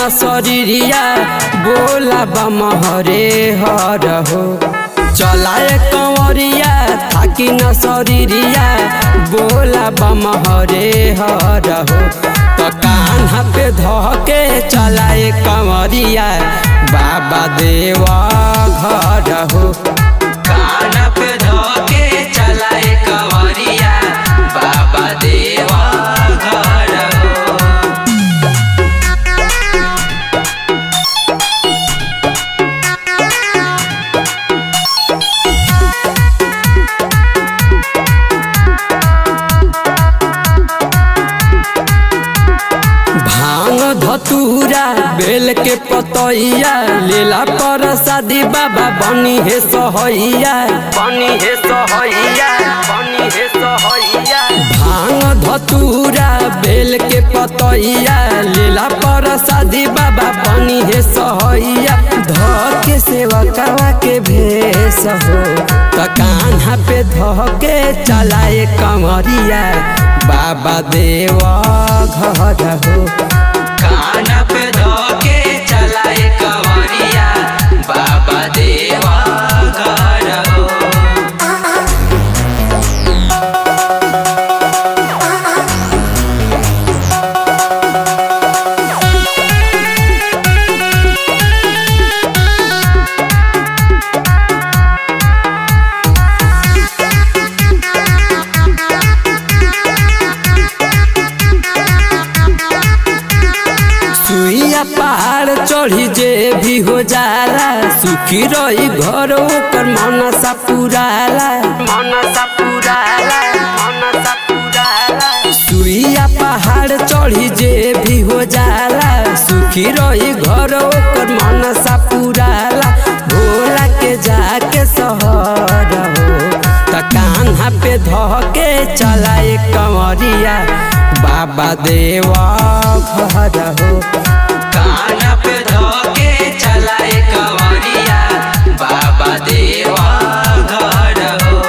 न शरीरिया बोला बम हरे हर हो। चलाए कंवरिया थाकी न शरीरिया बोला बम हरे हर हो। तो कान्हा पे धके चलाए कंवरिया बाबा देवा घर हो। कान्हा पे धके चलाए कंवरिया बाबा देवा घर हो। भांग धतूरा बेल के पतैया लेला पर शादी बाबा बनी है सहैया, बनी है सहैया, बनी है सहैया। भांग धतूरा बेल के पतैया लेला पर शादी बाबा बनी है सहैया। धके सेवकवा के भेष हो त कान्हा पे धके चलाए कंवरिया बाबा देवा घर हो। कान्हा पे धके चलाए कंवरिया बाबा देवा घर हो। पहाड़ चढ़ी जे भी हो जाला सुखी रही घर ओकर मनसा पुराला, मनसा पुराला, मनसा पुराला। सुइया पहाड़ चढ़ी जे भी हो जाला सुखी रही घर ओकर मनसा पुराला। भोला के जाके सहर हो त कान्हा पे धके चलाए कंवरिया बाबा देवा घर हो। कान्हा पे धके चलाए कंवरिया बाबा देवा घर हो।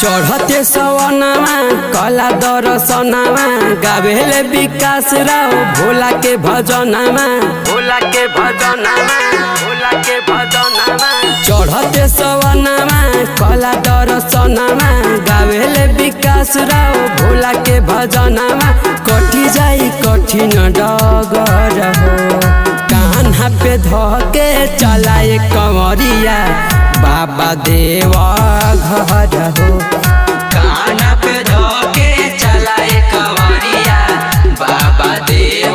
चढ़ते सवनामा कला दर्शनामा गावेले विकास राव भोला के भजनामा, भोला के भजनामा, भोला के भजनामा। चढ़ते सवनामा कला दर्शनामा गावेले विकास राव भोला के भजनामा। कठी जाई कठिन डगर हो कान्हा पे धके चलाए कंवरिया बाबा देवा घर हो। कान्हा पे धके चलाए कंवरिया बाबा देवा